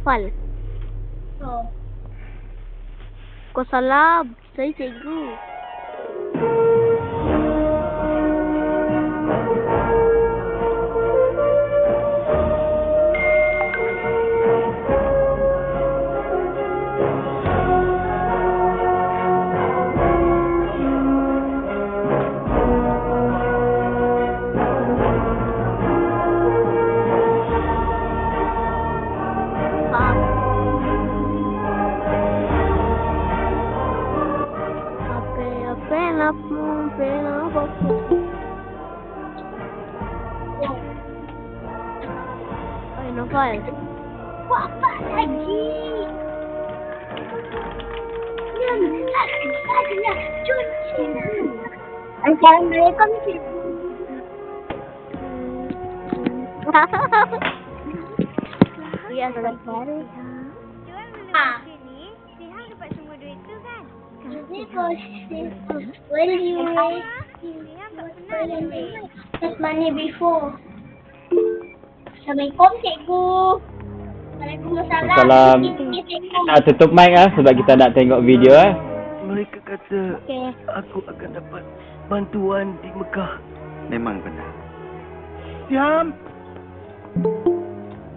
hafal. Oh. Kau salah. Saya cikgu. Novel. Apa lagi? Yang saja cuci. Assalamualaikum cikgu. Ya, selamat baru. Jual beli sini, Sihan dapat semua duit tu kan? Ini posisi value. Sihan tak pernah duit. Take money before. Assalamualaikum cikgu. Waalaikumsalam. Salam. Tutup mic sebab kita nak tengok video Mereka kata aku akan dapat bantuan di Mekah. Memang benar. Siam.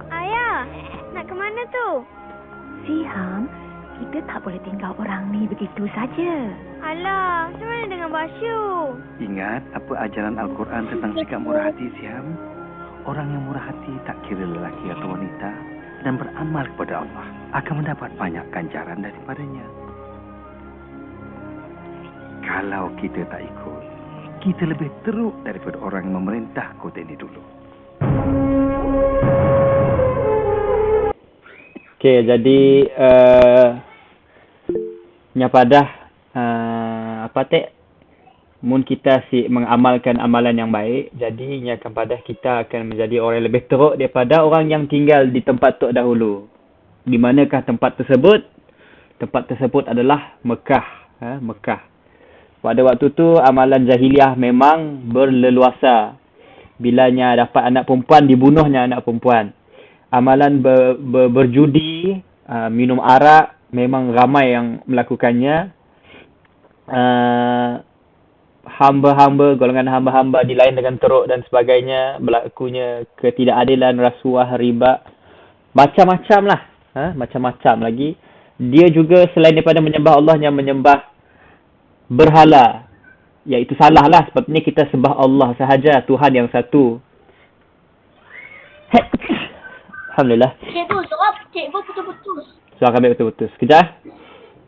Ayah, nak ke mana tu? Siham, kita tak boleh tinggal orang ni begitu saja. Alah, macam mana dengan Basyu? Ingat apa ajaran Al-Quran tentang sikap murah hati, Siam? Orang yang murah hati tak kira lelaki atau wanita dan beramal kepada Allah akan mendapat banyak ganjaran daripadanya. Kalau kita tak ikut, kita lebih teruk daripada orang yang memerintah kota ini dulu. Okey, jadi nyapadah apa tek mun kita mengamalkan amalan yang baik, jadi akan padah kita akan menjadi orang yang lebih teruk daripada orang yang tinggal di tempat tu dahulu. Di manakah tempat tersebut? Tempat tersebut adalah Mekah, Mekah. Pada waktu tu amalan jahiliah memang berleluasa. Bilanya dapat anak perempuan, dibunuhnya anak perempuan. Amalan berjudi, minum arak memang ramai yang melakukannya. Hamba-hamba, golongan hamba-hamba dilain dengan teruk dan sebagainya, berlakunya ketidakadilan, rasuah, riba, macam-macam lah, macam-macam lagi. Dia juga selain daripada menyembah Allah, yang menyembah berhala, iaitu salah lah. Sepatutnya kita sembah Allah sahaja, Tuhan yang satu. Alhamdulillah. Cikgu, suara cikgu putus-putus. Suara kami putus-putus. Kejap.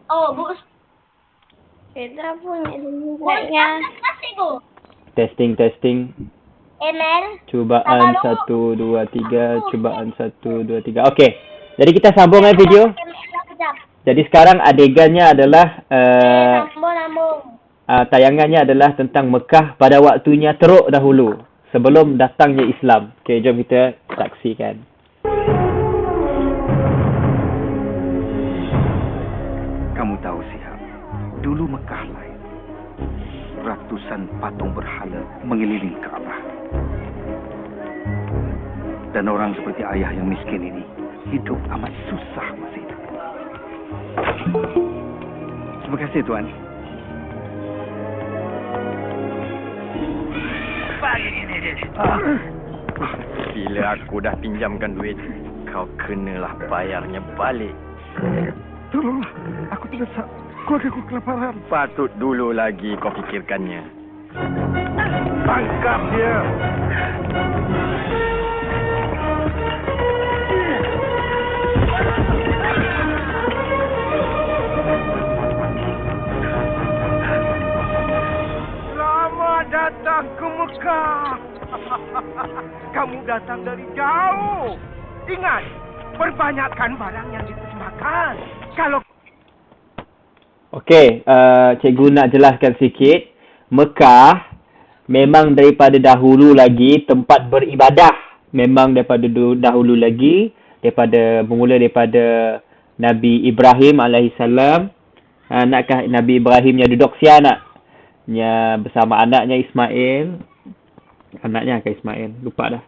Oh, bu. Kita punya Boleh cikgu. Testing. ML. Cubaan 1, 2, 3. Cubaan 1, 2, 3. Okey. Jadi kita sambung video. Jadi sekarang adegannya adalah tayangannya adalah tentang Mekah pada waktunya teruk dahulu, sebelum datangnya Islam. Okey, jom kita saksikan. Kamu tahu, Sihab, dulu Mekah lain. Ratusan patung berhala mengelilingi Kaabah. Dan orang seperti ayah yang miskin ini hidup amat susah masa itu. Terima kasih, Tuan. Bila aku dah pinjamkan duit, kau kenalah bayarnya balik. Tolonglah, aku terdesak. Keluargaku kelaparan. Patut dulu lagi kau fikirkannya. Tangkap dia! Selamat datang ke Mekah. Kamu datang dari jauh. Ingat, perbanyakkan barang yang dipersembahkan. Kalau Okey, cikgu nak jelaskan sikit. Mekah memang daripada dahulu lagi tempat beribadah. Memang daripada dahulu lagi, bermula daripada Nabi Ibrahim alaihissalam. Nakkah Nabi Ibrahimnya duduk siapa nak? Bersama anaknya Ismail. Anaknya Ismail, lupa dah.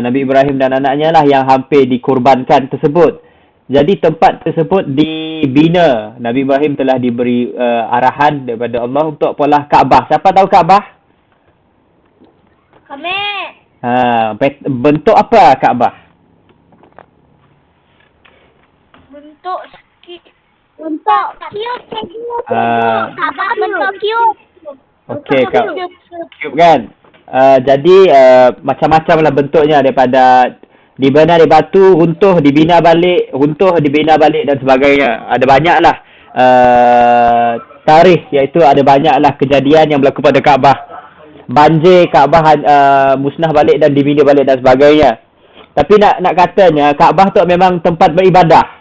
Nabi Ibrahim dan anaknya lah yang hampir dikorbankan tersebut. Jadi tempat tersebut dibina. Nabi Ibrahim telah diberi arahan daripada Allah untuk pola Kaabah. Siapa tahu Kaabah? Kami. Bentuk apa Kaabah? Bentuk cube. Kaabah bentuk cube. Okey, cube kan? Jadi macam-macam lah bentuknya, daripada dibina dari batu, runtuh, dibina balik, dan sebagainya. Ada banyak lah tarikh, iaitu ada banyak lah kejadian yang berlaku pada Kaabah. Banjir, Kaabah musnah balik dan dibina balik dan sebagainya. Tapi nak katanya Kaabah tu memang tempat beribadah.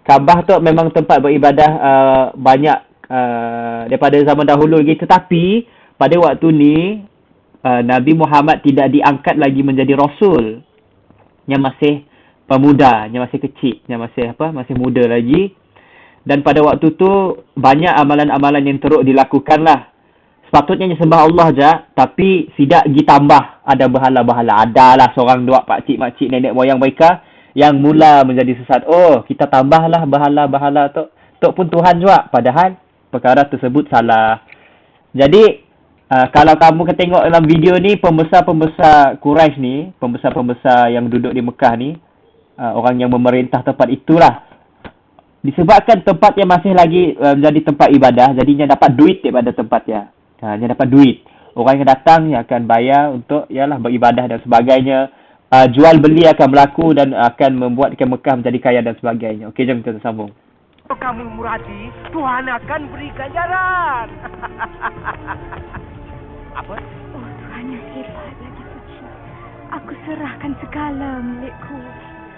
Kaabah tu memang tempat beribadah banyak daripada zaman dahulu lagi. Tetapi pada waktu ni Nabi Muhammad tidak diangkat lagi menjadi Rasul. Yang masih pemuda, yang masih kecil, yang masih muda lagi. Dan pada waktu tu banyak amalan-amalan yang teruk dilakukan lah. Sepatutnya sembah Allah je, tapi tidak ditambah. Ada berhala-berhala. Adalah seorang dua pakcik-makcik nenek moyang mereka yang mula menjadi sesat. Oh, kita tambahlah berhala-berhala tu. Tok pun Tuhan juga. Padahal perkara tersebut salah. Jadi, kalau kamu tengok dalam video ni, pembesar-pembesar Quraisy ni, pembesar-pembesar yang duduk di Mekah ni, orang yang memerintah tempat itulah. Disebabkan tempatnya masih lagi menjadi tempat ibadah, jadinya dapat duit daripada tempatnya. Dia dapat duit. Orang yang datang yang akan bayar untuk beribadah dan sebagainya. Jual beli akan berlaku dan akan membuatkan Mekah menjadi kaya dan sebagainya. Okey, jom kita sambung. Kalau kamu murah hati, Tuhan akan beri ganjaran. Apa? Oh, Tuhan yang hebat lagi suci. Aku serahkan segala milikku.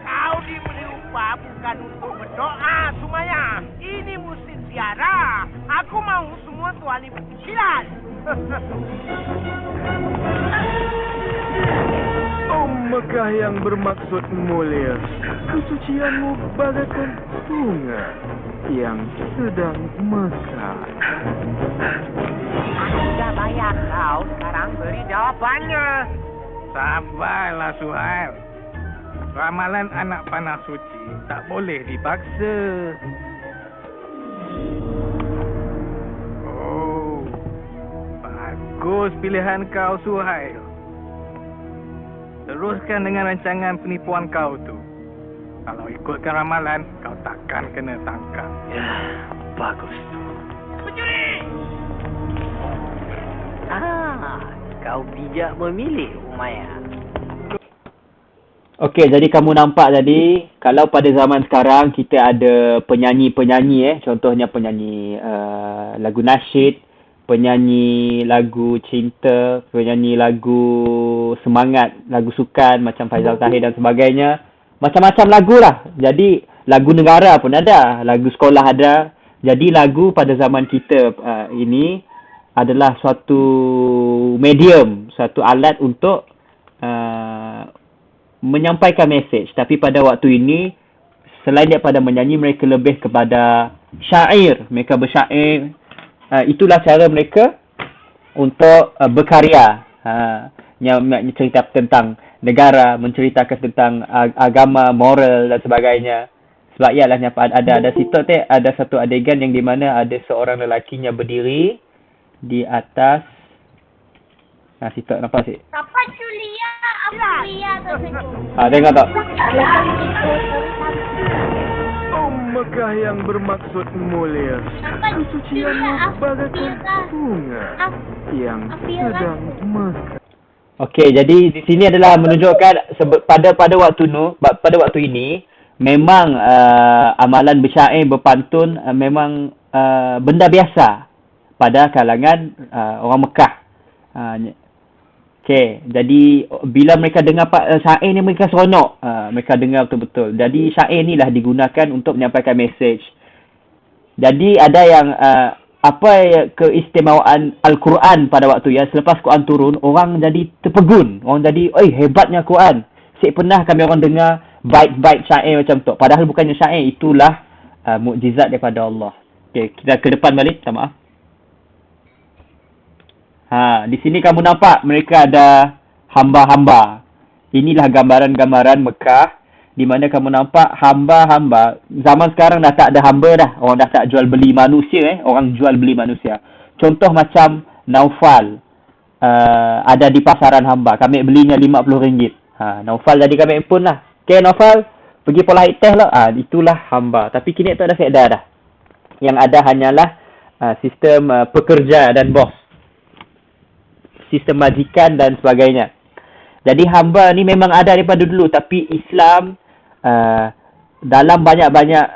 Kau diberi upah bukan untuk berdoa, Sumaya. Ini musim ziarah. Aku mau semua Tuhan ibu kecilan. Oh, Mekah yang bermaksud mulia, kesucianmu bagaikan bunga yang sedang mekar. Aku sudah bayar kau, sekarang beri jawabannya. Sabarlah Suhail. Ramalan anak panah suci tak boleh dipaksa. Oh, bagus pilihan kau Suhail. Teruskan dengan rancangan penipuan kau tu. Kalau ikutkan ramalan, kau takkan kena tangkap. Ya, bagus. Pencuri! Kau bijak memilih, Umayyah. Okey, jadi kamu nampak tadi, kalau pada zaman sekarang kita ada penyanyi-penyanyi contohnya penyanyi lagu nasyid, penyanyi lagu cinta, penyanyi lagu semangat, lagu sukan macam Faizal Tahir dan sebagainya. Macam-macam lagu lah. Jadi lagu negara pun ada, lagu sekolah ada. Jadi lagu pada zaman kita ini adalah suatu medium, suatu alat untuk menyampaikan mesej. Tapi pada waktu ini, selain daripada menyanyi, mereka lebih kepada syair. Mereka bersyair. Itulah cara mereka untuk berkarya. Yang cerita tentang negara, menceritakan tentang agama, moral dan sebagainya. Sebab ialah ada situ ada satu adegan yang di mana ada seorang lelakinya berdiri di atas situ nampak sih. Kapan Julia? Julia tersebut. Tengok tak? Oh, Mekah yang bermaksud mulia, kesucianmu bagaikan bunga yang sedang mekar. Okey, jadi di sini adalah menunjukkan pada waktu ini memang amalan bersyair, berpantun memang benda biasa pada kalangan orang Mekah. Okey, jadi bila mereka dengar syair ni mereka seronok. Mereka dengar betul-betul. Jadi syair ni lah digunakan untuk menyampaikan mesej. Jadi ada yang keistimewaan Al-Quran pada waktu selepas Quran turun, orang jadi terpegun. Orang jadi, hebatnya Quran. Pernah kami orang dengar bait-bait syair macam tu. Padahal bukannya syair, itulah mukjizat daripada Allah. Okey, kita ke depan balik, minta maaf. Di sini kamu nampak mereka ada hamba-hamba. Inilah gambaran-gambaran Mekah di mana kamu nampak hamba-hamba. Zaman sekarang dah tak ada hamba dah. Orang dah tak jual beli manusia. Orang jual beli manusia. Contoh macam Naufal. Ada di pasaran hamba. Kami belinya RM50. Naufal jadi kami pun lah. Okay Naufal, pergi pola teh lah. Itulah hamba. Tapi kini tak ada faedah dah. Yang ada hanyalah sistem pekerja dan bos. Sistem majikan dan sebagainya. Jadi hamba ni memang ada daripada dulu. Tapi Islam dalam banyak-banyak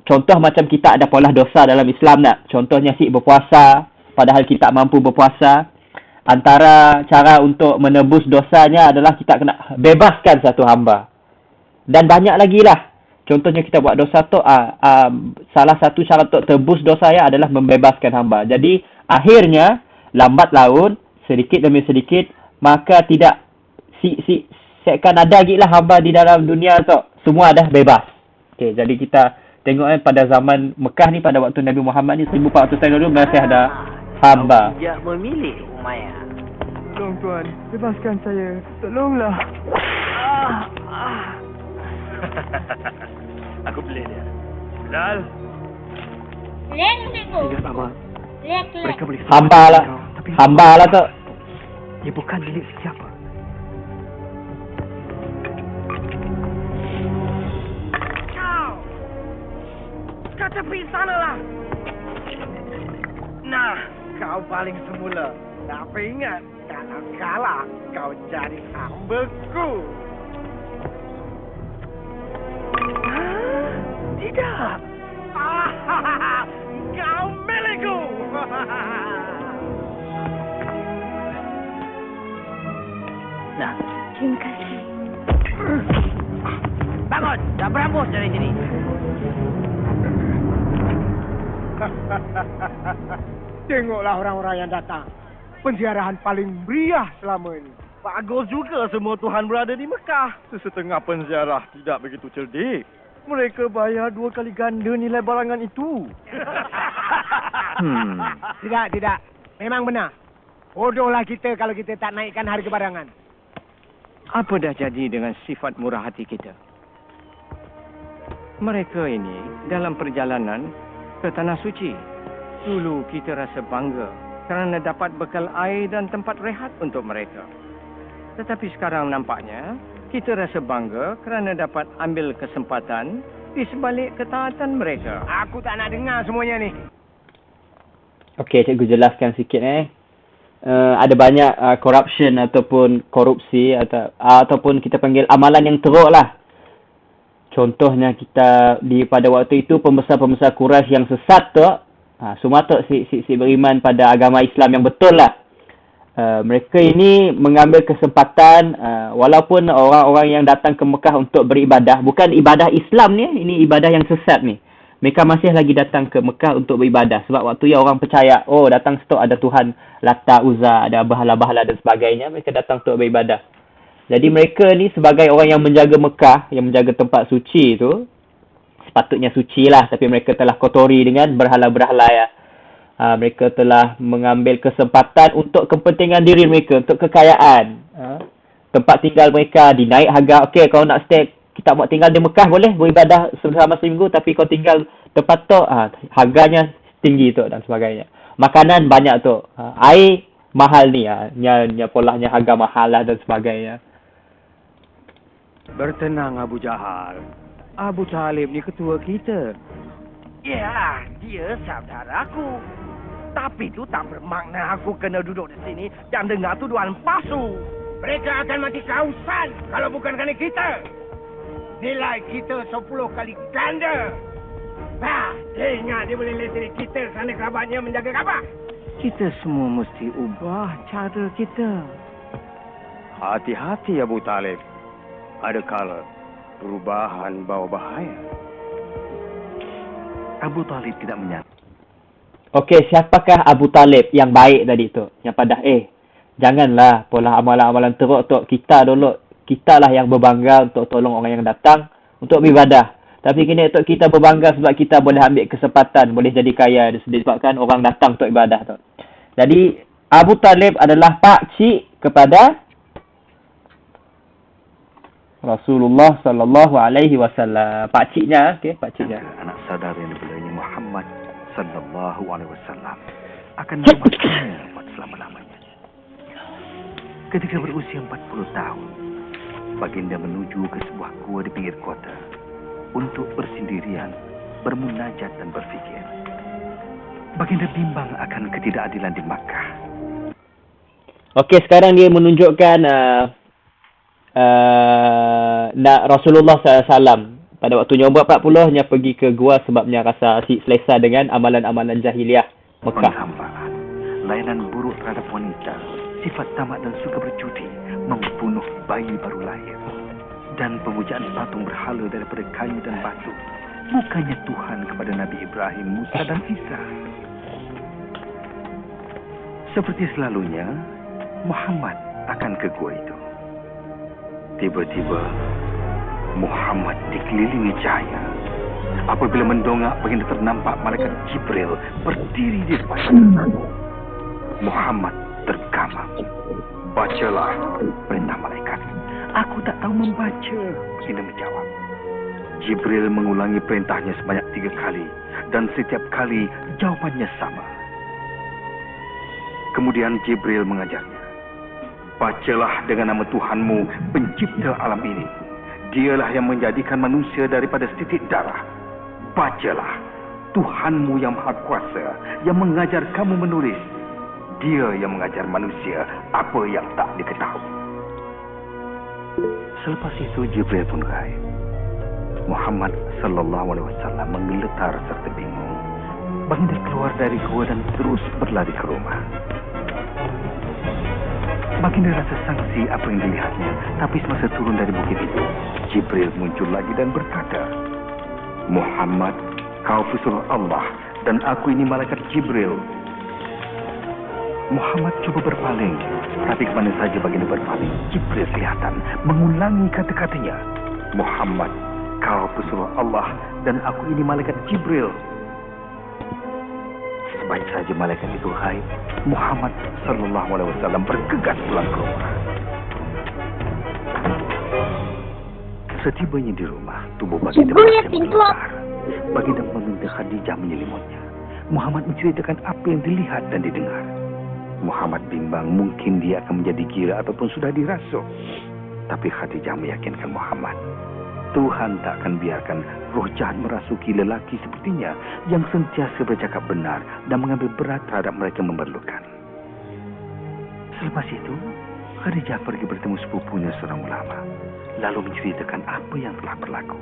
contoh macam kita ada pola dosa dalam Islam nak. Contohnya berpuasa. Padahal kita mampu berpuasa. Antara cara untuk menebus dosanya adalah kita kena bebaskan satu hamba. Dan banyak lagi lah. Contohnya kita buat dosa tu, salah satu cara untuk tebus dosa ya adalah membebaskan hamba. Jadi akhirnya, lambat laun, sedikit demi sedikit, maka tidak seakan ada lagi lah hamba di dalam dunia tu. Semua dah bebas. Okay, jadi kita tengok pada zaman Mekah ni, pada waktu Nabi Muhammad ni, 1400 tahun dulu masih ada hamba. Tidak memilih Umayyah. Tolong Tuan, bebaskan saya. Tolonglah. Aku beli dia. Bilal. Lek tu. Tidak apa. Lek. Mereka boleh Hamba lah. Tapi Hamba lah tu. dia bukan milik siapa. Kau tepi sanalah. Nah, kau paling semula. Tapi ingat, kalau kalah, kau jadi hambaku. Tidak. Kau milikku. Nah, Terima kasih. bangun. Dah berambus dari sini. Tengoklah orang-orang yang datang. Penziarahan paling meriah selama ini. Bagus juga semua Tuhan berada di Mekah. Sesetengah penziarah tidak begitu cerdik. Mereka bayar 2 kali ganda nilai barangan itu. Tidak. Memang benar. Bodohlah kita kalau kita tak naikkan harga barangan. Apa dah jadi dengan sifat murah hati kita? Mereka ini dalam perjalanan ke Tanah Suci. Dulu kita rasa bangga kerana dapat bekal air dan tempat rehat untuk mereka. Tetapi sekarang nampaknya kita rasa bangga kerana dapat ambil kesempatan di sebalik ketaatan mereka. Aku tak nak dengar semuanya ni. Okey, cikgu jelaskan sikit ada banyak corruption ataupun korupsi ataupun kita panggil amalan yang teruk lah. Contohnya kita pada waktu itu pembesar-pembesar Quraisy yang sesat tu, semua tu si beriman pada agama Islam yang betul lah. Mereka ini mengambil kesempatan walaupun orang-orang yang datang ke Mekah untuk beribadah, bukan ibadah Islam ni, ini ibadah yang sesat ni. Mereka masih lagi datang ke Mekah untuk beribadah. Sebab waktu ya orang percaya, datang stok ada Tuhan Lata, Uzza, ada bahala-bahala dan sebagainya. Mereka datang untuk beribadah. Jadi mereka ni sebagai orang yang menjaga Mekah, yang menjaga tempat suci tu, sepatutnya suci lah. Tapi mereka telah kotori dengan berhala-berhala ya. Mereka telah mengambil kesempatan untuk kepentingan diri mereka, untuk kekayaan. Tempat tinggal mereka dinaik harga. Okey, kalau nak stay, kita mau tinggal di Mekah boleh beribadah selama seminggu, tapi kau tinggal tempat tu harganya tinggi tu dan sebagainya. Makanan banyak tu, air mahal ni polanya harga mahal lah dan sebagainya. Bertenang Abu Jahal. Abu Talib ni ketua kita. Ya, dia saudaraku. Tapi itu tak bermakna aku kena duduk di sini dan dengar tuduhan palsu. Mereka akan mati kehausan kalau bukan kerana kita. Nilai kita 10 kali ganda. Ingat dia boleh leteri kita kerana kerabatnya menjaga Kaabah. Kita semua mesti ubah cara kita. Hati-hati Abu Talib. Ada kala perubahan bawa bahaya. Abu Talib tidak menyadari. Okey, siapakah Abu Talib yang baik tadi tu? Yang pada janganlah pola amalan-amalan teruk tu. Kita lah yang berbangga untuk tolong orang yang datang untuk beribadah. Tapi kini untuk kita berbangga sebab kita boleh ambil kesempatan, boleh jadi kaya disebabkan orang datang untuk ibadah tu. Jadi Abu Talib adalah pak cik kepada Rasulullah sallallahu alaihi wasallam. Pak ciknya, okey, pak ciknya. Anak saudara yang dibelanya Muhammad sallallahu alaihi wasallam akan menyelamatkannya buat selama-lamanya. Ketika berusia 40 tahun, baginda menuju ke sebuah gua di pinggir kota untuk bersendirian, bermunajat dan berfikir. Baginda bimbang akan ketidakadilan di Makkah. Okey, sekarang dia menunjukkan Rasulullah SAW pada waktunya umur 40 nya pergi ke gua sebabnya rasa selesa dengan amalan-amalan jahiliah Mekah. Penghambaran, layanan buruk terhadap wanita, sifat tamak dan suka berjudi, membunuh bayi baru lahir, dan pemujaan patung berhala daripada kayu dan batu. Bukannya Tuhan kepada Nabi Ibrahim, Musa dan Isa. Seperti selalunya, Muhammad akan ke gua itu. Tiba-tiba, Muhammad dikelilingi cahaya. Apabila mendongak, baginda ternampak malaikat Jibril berdiri di depannya. Muhammad tergamam. Bacalah perintah malaikat. Aku tak tahu membaca, baginda menjawab. Jibril mengulangi perintahnya sebanyak 3 kali. Dan setiap kali jawabannya sama. Kemudian Jibril mengajarnya. Bacalah dengan nama Tuhanmu, pencipta alam ini. Dialah yang menjadikan manusia daripada setitik darah. Bacalah, Tuhanmu yang Maha Kuasa, yang mengajar kamu menulis. Dia yang mengajar manusia apa yang tak diketahui. Selepas itu Jibril pun gaib. Muhammad sallallahu alaihi wasallam menggeletar serta bingung. Baginda keluar dari gua dan terus berlari ke rumah. Baginda rasa sangsi apa yang dilihatnya, tapi semasa turun dari bukit itu, Jibril muncul lagi dan berkata, Muhammad, kau pesuruh Allah dan aku ini malaikat Jibril. Muhammad cuba berpaling, tapi kemana saja baginda berpaling, Jibril kelihatan mengulangi kata-katanya. Muhammad, kau pesuruh Allah dan aku ini malaikat Jibril. Baik saja malaikat itu gaib, Muhammad sallallahu alaihi wasallam bergegas pulang ke rumah. Setibanya di rumah, tubuh baginda makin bergetar. Baginda meminta Khadijah menyelimutnya. Muhammad menceritakan apa yang dilihat dan didengar. Muhammad bimbang mungkin dia akan menjadi gila ataupun sudah dirasuk. Tapi Khadijah meyakinkan Muhammad, Tuhan tak akan biarkan roh jahat merasuki lelaki sepertinya yang sentiasa bercakap benar dan mengambil berat terhadap mereka yang memerlukan. Selepas itu, Khadijah pergi bertemu sepupunya seorang ulama, lalu menceritakan apa yang telah berlaku.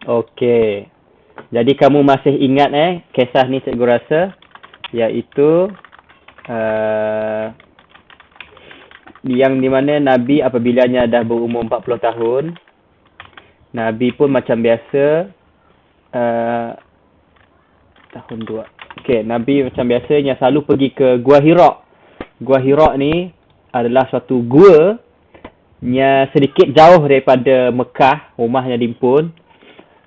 Okey. Jadi kamu masih ingat kisah ni cikgu rasa, iaitu yang di mana Nabi apabila dah berumur 40 tahun, Nabi pun macam biasa tahun 2. Okey, Nabi macam biasanya selalu pergi ke Gua Hira. Gua Hira ni adalah suatu gua yang sedikit jauh daripada Mekah, rumahnya Dimpun.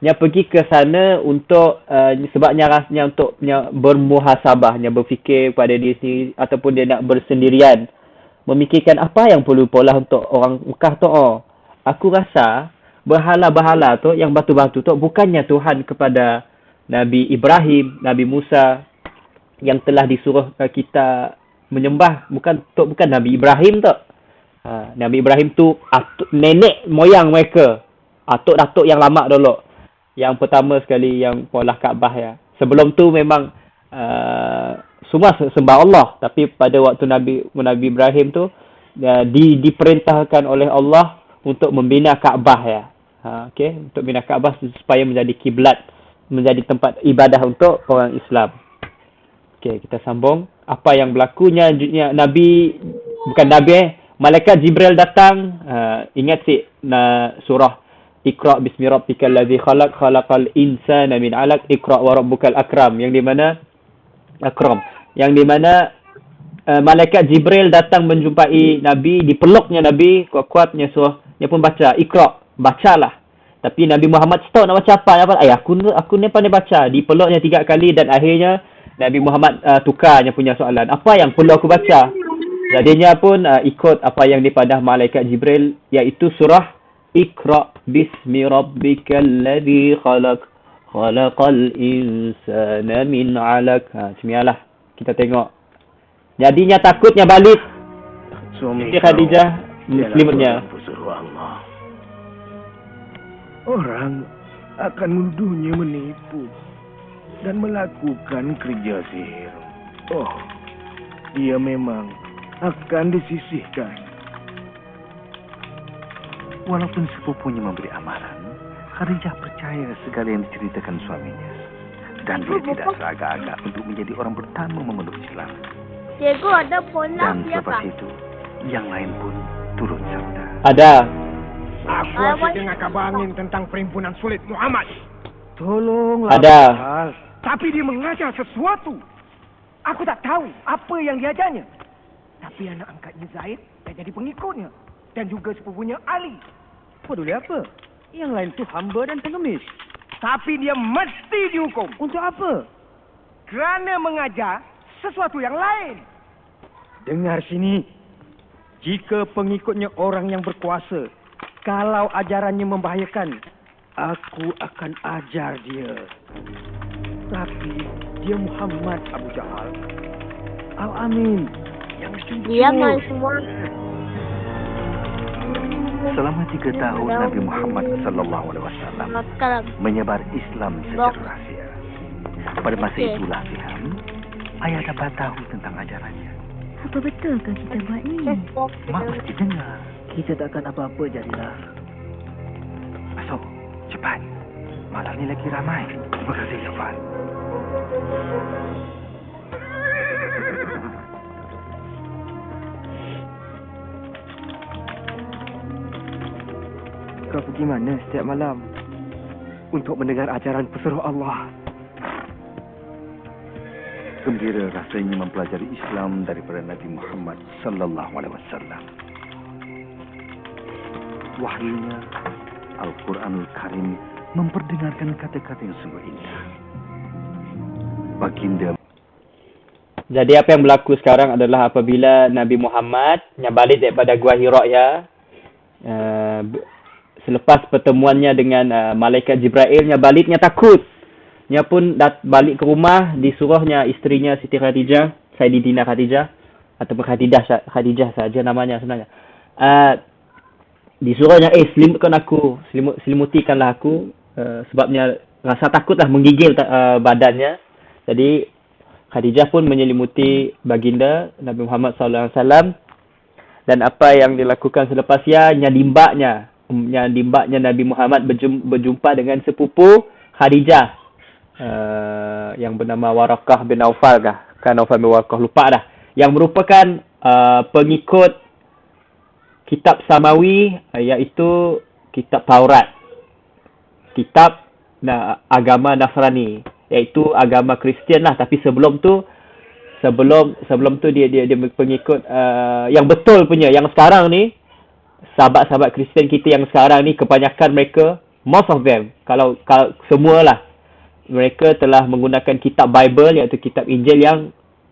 Yang pergi ke sana untuk sebabnya rasanya untuk bermuhasabah, yang berfikir pada diri sendiri ataupun dia nak bersendirian. Memikirkan apa yang perlu pola untuk orang Mekah tu. Aku rasa berhala-berhala tu, yang batu-batu tu bukannya Tuhan kepada Nabi Ibrahim, Nabi Musa yang telah disuruh kita menyembah. Bukan Nabi Ibrahim tu. Nabi Ibrahim tu nenek moyang mereka. Atuk-datuk yang lama dulu. Yang pertama sekali yang pola Kaabah ya. Sebelum tu memang semua sembah Allah, tapi pada waktu Nabi Ibrahim tu diperintahkan oleh Allah untuk membina Kaabah ya. Okey, untuk bina Kaabah supaya menjadi kiblat, menjadi tempat ibadah untuk orang Islam. Okey, kita sambung. Apa yang berlakunya malaikat Jibril datang. Ingat surah Iqra bismi rabbikal ladzi khalaqal insana min 'alaq, Iqra wa rabbukal akram, yang di mana malaikat Jibril datang menjumpai Nabi, dipeluknya Nabi kuat-kuatnya, suruh dia pun baca Iqra, bacalah. Tapi Nabi Muhammad tahu nak baca apa. Aku ni pandai baca. Dipeluknya 3 kali dan akhirnya Nabi Muhammad tukarnya punya soalan. Apa yang perlu aku baca? Jadinya pun ikut apa yang dipadah malaikat Jibril, iaitu surah Iqra bismi rabbikal ladzi khalaq. Khalaqal insana min 'alaq. Bismillah. Kita tengok. Jadinya takutnya balik. Suami Siti Khadijah muslimnya. Orang akan menuduhnya menipu dan melakukan kerja sihir. Oh, dia memang akan disisihkan. Walaupun sepupunya memberi amaran, Khadijah percaya segala yang diceritakan suaminya. Dan dia tidak seragak-agak untuk menjadi orang pertama memeluk Islam. Cikgu ada pola Dan dia selepas Kak. itu, yang lain pun turut serta. Ada. Aku asyik dengar kabar angin tentang perhimpunan sulit Muhammad. Tolonglah. Ada. Bilal. Tapi dia mengajar sesuatu. Aku tak tahu apa yang diajarnya. Tapi anak angkatnya Zaid dah jadi pengikutnya. Dan juga sepupunya Ali. Peduli apa? Yang lain tu hamba dan pengemis. Tapi dia mesti dihukum. Untuk apa? Kerana mengajar sesuatu yang lain. Dengar sini. Jika pengikutnya orang yang berkuasa, kalau ajarannya membahayakan, aku akan ajar dia. Tapi dia Muhammad Abu Jahal. Al-Amin. Yang jujur. Dia main semua. Selama 3 tahun Nabi Muhammad SAW Sekarang. menyebar Islam secara rahasia. Pada masa itulah Siham, ayah dapat tahu tentang ajarannya. Apa betulkah kita buat ni? Mak mesti dengar. Kita takkan apa-apa jadilah. Masuk, cepat. Malam ni lagi ramai. Terima kasih, Safan. Kau pergi mana setiap malam untuk mendengar ajaran pesuruh Allah? Gembira rasanya mempelajari Islam daripada Nabi Muhammad SAW. Wahyunya, Al-Quranul Karim memperdengarkan kata-kata yang sungguh indah. Baginda. Jadi apa yang berlaku sekarang adalah apabila Nabi Muhammad yang balik daripada Gua Hira ya, selepas pertemuannya dengan malaikat Jibrailnya baliknya takut. Nya pun balik ke rumah, disuruhnya isterinya Siti Khadijah, Sayyidatina Khadijah ataupun Khadijah saja namanya sebenarnya. Disuruhnya selimutkan aku, selimutikanlah aku, sebabnya rasa takutlah menggigil badannya. Jadi Khadijah pun menyelimuti baginda Nabi Muhammad SAW. Dan apa yang dilakukan selepasnya, nyadimbaknya Nabi Muhammad berjumpa dengan sepupu Khadijah. Yang bernama Warakah bin Naufal kan Naufal bin Warakah, lupa dah. Yang merupakan pengikut kitab Samawi, iaitu kitab Taurat. Kitab agama Nasrani, iaitu agama Kristian lah, tapi sebelum tu dia pengikut yang betul punya. Yang sekarang ni sahabat-sahabat Kristian kita yang sekarang ni kebanyakan mereka, most of them, kalau semualah, mereka telah menggunakan kitab Bible, iaitu kitab Injil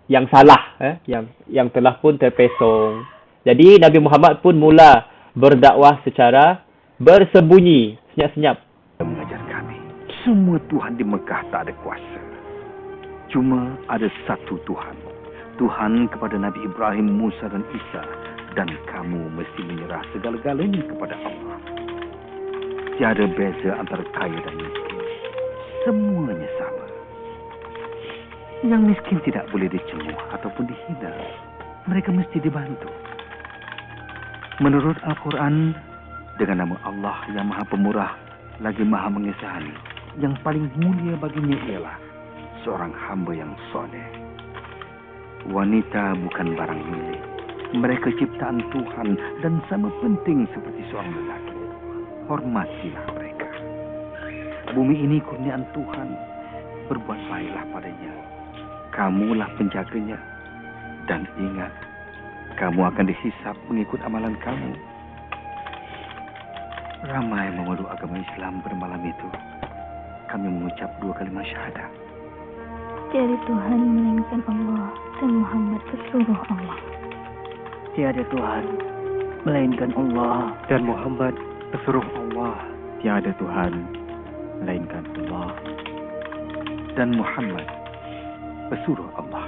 yang salah, yang telah pun terpesong. Jadi Nabi Muhammad pun mula berdakwah secara bersembunyi, senyap-senyap. Mengajar kami, semua Tuhan di Mekah tak ada kuasa. Cuma ada satu Tuhan. Tuhan kepada Nabi Ibrahim, Musa dan Isa. Dan kamu mesti menyerah segala-galanya kepada Allah. Tiada beza antara kaya dan miskin. Semuanya sama. Yang miskin tidak boleh dicemuh ataupun dihina. Mereka mesti dibantu. Menurut Al-Quran, dengan nama Allah yang Maha Pemurah, lagi Maha Mengasihani, yang paling mulia baginya ialah seorang hamba yang soleh. Wanita bukan barang milik. Mereka ciptaan Tuhan dan sama penting seperti seorang lelaki. Hormatilah mereka. Bumi ini kurniaan Tuhan. Berbuat baiklah padanya. Kamulah penjaganya. Dan ingat, kamu akan dihisap mengikut amalan kamu. Ramai memeluk agama Islam pada malam itu. Kami mengucap 2 kalimat syahadat. Tiada Tuhan melainkan Allah dan Muhammad pesuruh Allah. Tiada Tuhan melainkan Allah dan Muhammad Pesuruh Allah, tiada Tuhan melainkan Allah. Dan Muhammad, pesuruh Allah.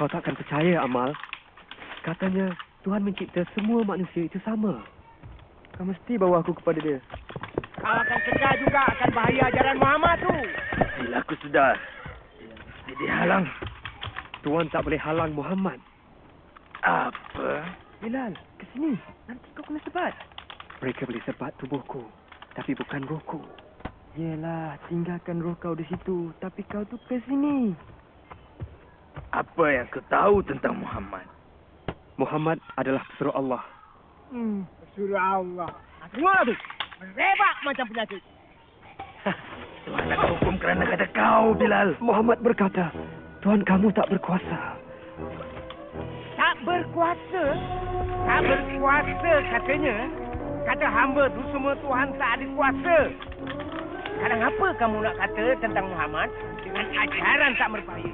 Kau takkan percaya, Amal. Katanya Tuhan mencipta semua manusia itu sama. Kau mesti bawa aku kepada dia. Kau akan cegah juga akan bahaya ajaran Muhammad tu. Bila aku sudah dihalang, Tuhan tak boleh halang Muhammad. Apa? Bilal, ke sini. Nanti kau kena sebat. Mereka boleh sebat tubuhku, tapi bukan rohku. Yelah, tinggalkan roh kau di situ, tapi kau tu ke sini. Apa yang kau tahu tentang Muhammad? Muhammad adalah pesuruh Allah. Pesuruh Allah. Tengoklah tu. Merebak macam penyakit. Tuhan akan hukum kerana kata kau, Bilal. Muhammad berkata, Tuhan kamu tak berkuasa. Tak berkuasa? Tak berkuasa katanya. Kata hamba tu semua Tuhan tak ada kuasa. Sekarang apa kamu nak kata tentang Muhammad dengan ajaran tak berbahaya?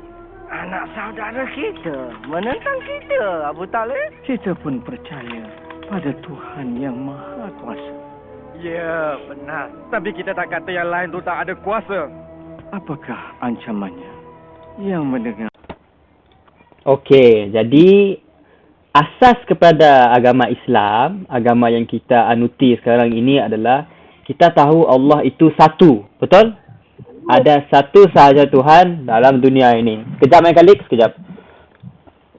Anak saudara kita menentang kita, Abu Talib. Kita pun percaya pada Tuhan yang Maha Kuasa. Ya, benar. Tapi kita tak kata yang lain tu tak ada kuasa. Apakah ancamannya? Yang mendengar. Okey, jadi asas kepada agama Islam, agama yang kita anuti sekarang ini adalah kita tahu Allah itu satu. Betul? Ada satu sahaja Tuhan dalam dunia ini. Sekejap main kalik, sekejap.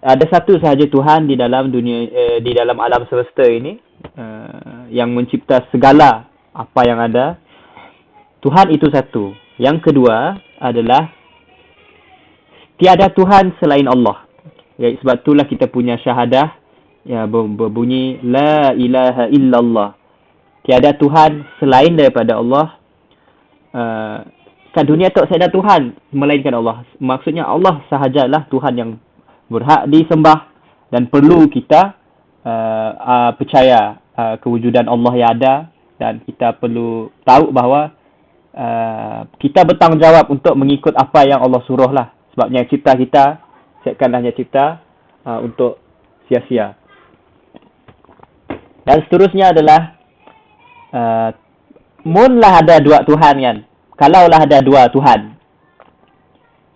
Ada satu sahaja Tuhan di dalam dunia, di dalam alam semesta ini, yang mencipta segala apa yang ada. Tuhan itu satu. Yang kedua adalah tiada Tuhan selain Allah. Ya, sebab itulah kita punya syahadah ya berbunyi la ilaha illallah. Tiada Tuhan selain daripada Allah. Kat dunia tak ada Tuhan melainkan Allah. Maksudnya Allah sahajalah Tuhan yang berhak disembah dan perlu kita percaya kewujudan Allah yang ada, dan kita perlu tahu bahawa kita bertanggungjawab untuk mengikut apa yang Allah suruh lah. Sebabnya cipta kita siapkan hanya cipta untuk sia-sia. Dan seterusnya adalah munlah ada dua Tuhan kan. Kalaulah ada dua Tuhan,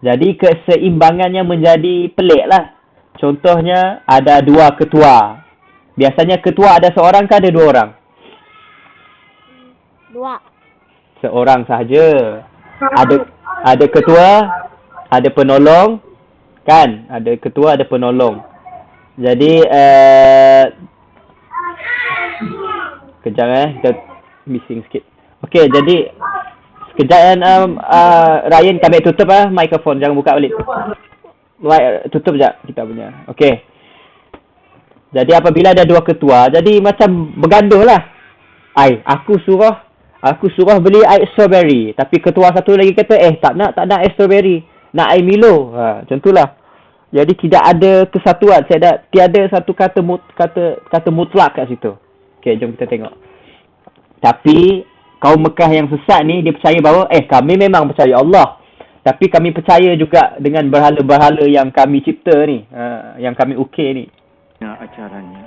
jadi keseimbangannya menjadi pelik lah. Contohnya ada dua ketua. Biasanya ketua ada seorang ke ada dua orang? Dua. Seorang sahaja. Ada ketua, ada penolong, kan? Ada ketua, ada penolong. Jadi kejap kita missing sikit. Okey, jadi sekejap Ryan kami tutup mikrofon, jangan buka balik. Tutup sekejap kita punya. Okey. Jadi apabila ada dua ketua, jadi macam bergaduh lah. Aku suruh beli air strawberry, tapi ketua satu lagi kata tak nak air strawberry, nak air Milo. Macam itulah. Jadi tidak ada kesatuan, tiada satu kata mutlak kat situ. Okey, jom kita tengok. Tapi kaum Mekah yang sesat ni, dia percaya bahawa kami memang percaya Allah, tapi kami percaya juga dengan berhala-berhala yang kami cipta ni, yang kami ukir ni. Ajarannya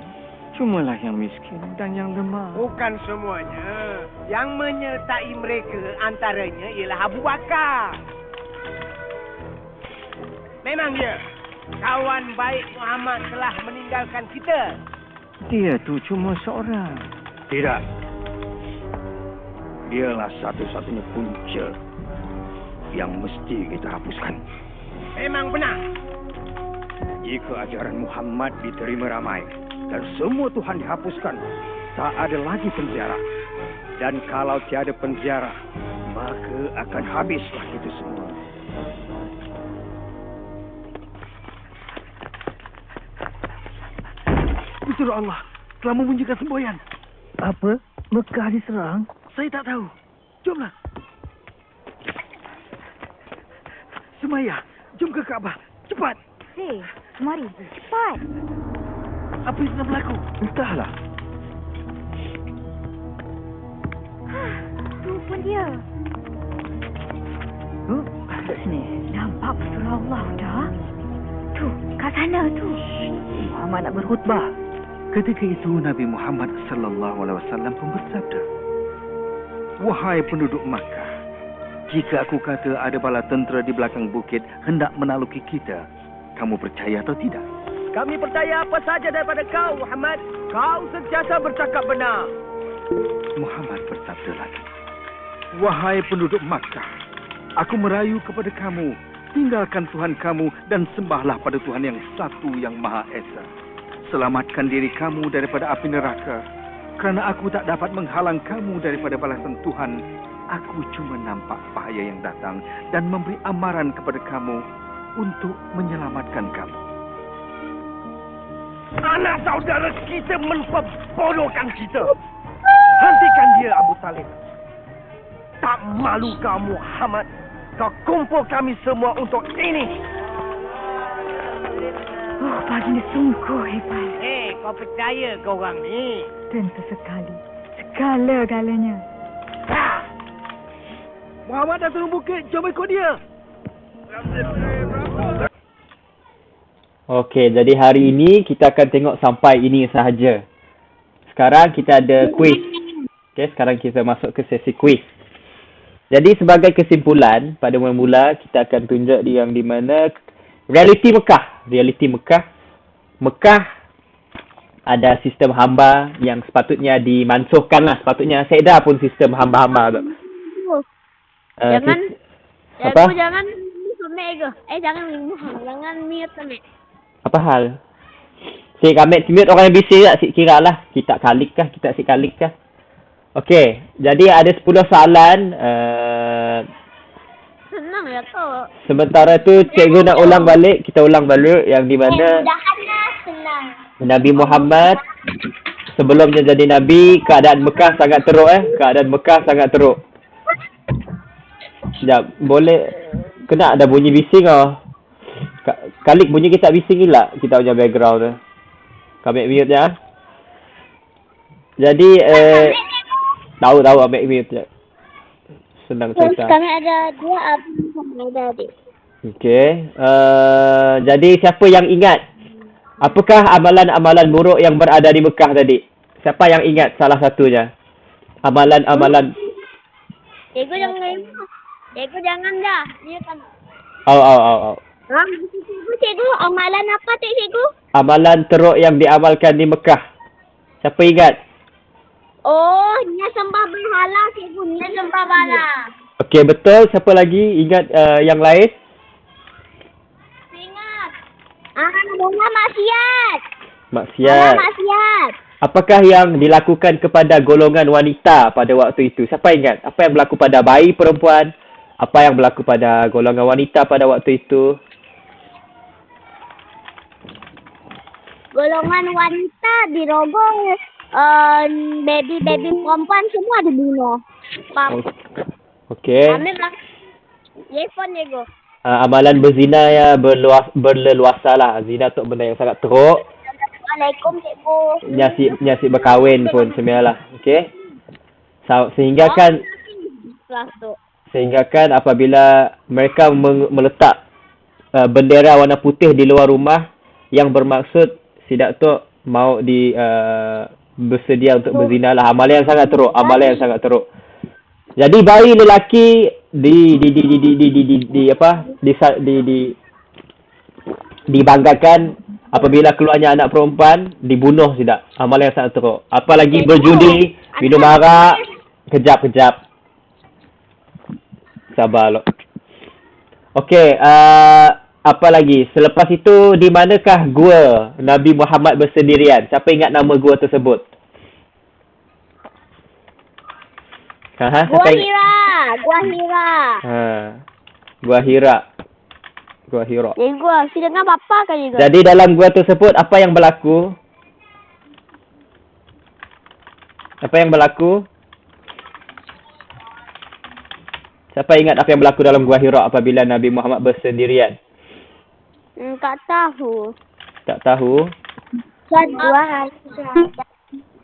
cumalah yang miskin dan yang lemah. Bukan semuanya. Yang menyertai mereka antaranya ialah Abu Bakar. Memang dia kawan baik Muhammad telah meninggalkan kita. Dia tu cuma seorang. Tidak. Dialah satu-satunya punca yang mesti kita hapuskan. Memang benar. Jika ajaran Muhammad diterima ramai dan semua Tuhan dihapuskan, tak ada lagi penjara. Dan kalau tiada penjara, maka akan habislah itu semua. Pesuruh Allah telah memunculkan semboyan. Apa? Mekah diserang? Saya tak tahu. Jomlah. Sumayyah, jom ke Kaabah. Cepat. Mari, cepat. Apa yang sedang berlaku? Entahlah. Tu pun dia. Kat sini. Nampak pesuruh Allah dah. Tu, kat sana tu. Muhammad nak berkhutbah. Ketika itu Nabi Muhammad sallallahu alaihi wasallam pun bersabda, "Wahai penduduk Makkah, jika aku kata ada bala tentera di belakang bukit hendak menaluki kita, kamu percaya atau tidak?" Kami percaya apa saja daripada kau, Muhammad. Kau sentiasa bercakap benar. Muhammad bersabda lagi, "Wahai penduduk Makkah, aku merayu kepada kamu, tinggalkan Tuhan kamu dan sembahlah pada Tuhan yang satu yang Maha Esa. Selamatkan diri kamu daripada api neraka, kerana aku tak dapat menghalang kamu daripada balasan Tuhan. Aku cuma nampak bahaya yang datang dan memberi amaran kepada kamu untuk menyelamatkan kamu." Anak saudara kita memperbodohkan kita. Hentikan dia, Abu Talib. Tak malu kamu, Muhammad. Kau kumpul kami semua untuk ini. Oh, baginda sungguh hebat. Kau percaya ke orang ni? Tentu sekali. Segala-galanya. Muhammad dah turun bukit. Jom ikut dia. Okey, jadi hari ini kita akan tengok sampai ini sahaja. Sekarang kita ada quiz. Okey, sekarang kita masuk ke sesi quiz. Jadi sebagai kesimpulan, pada mula-mula kita akan tunjuk yang di mana realiti Mekah. Realiti Mekah. Mekah ada sistem hamba yang sepatutnya dimansuhkan lah. Sepatutnya sedah pun sistem hamba-hamba. Jangan. Apa? Jangan mute ke? Jangan mute mek. Apa hal? Sik kami mute orang yang bising tak sik kira lah. Kita kalik kah? Kita sik kalik kah? Okey, jadi ada 10 soalan. Senang ya tu. Sementara tu cikgu nak ulang balik. Kita ulang balik yang di mana Mudahannya senang. Nabi Muhammad sebelumnya jadi Nabi, keadaan Mekah sangat teruk Keadaan Mekah sangat teruk. Sekejap, boleh kena ada bunyi bising Kalik bunyi kita bising gila kita punya background tu. Kami mute je. Jadi tahu ambil mute je. Senang cerita. Kami ada 2 adik. Okey. Jadi siapa yang ingat apakah amalan-amalan buruk yang berada di Mekah tadi? Siapa yang ingat salah satunya? Amalan-amalan. Cikgu jangan dah. Dia kan. Cikgu, amalan apa cikgu? Amalan teruk yang diamalkan di Mekah. Siapa ingat? Oh, Nia sembah berhala cikgu. Nia sembah berhala. Okey, betul. Siapa lagi ingat yang lain? Ingat. Bunga maksiat. Maksiat. Apakah yang dilakukan kepada golongan wanita pada waktu itu? Siapa ingat? Apa yang berlaku pada bayi perempuan? Apa yang berlaku pada golongan wanita pada waktu itu? Golongan wanita dirogong, baby perempuan semua dibunuh. Okey. Kami bilang, iPhone cikgu. Amalan berzina ya berleluasa lah. Zina tu benda yang sangat teruk. Assalamualaikum cikgu. Nyasi berkahwin pun sebenarnya. Okey. Sehingga kan apabila mereka meletak bendera warna putih di luar rumah yang bermaksud sidak tu mau bersedia untuk berzina lah. Amalan yang sangat teruk. Jadi bayi lelaki dibanggakan, apabila keluarnya anak perempuan dibunuh tidak. Amalan yang sangat teruk. Apalagi berjudi, minum arak, kejap. Sabar lo. Okey, apa lagi? Selepas itu di manakah gua Nabi Muhammad bersendirian? Siapa ingat nama gua tersebut? Gua Hira. Gua Hira. Cikgu, si dengar apa kan juga? Jadi dalam gua tersebut apa yang berlaku? Siapa ingat apa yang berlaku dalam Gua Hira apabila Nabi Muhammad bersendirian? Tak tahu. Tak tahu? Dua.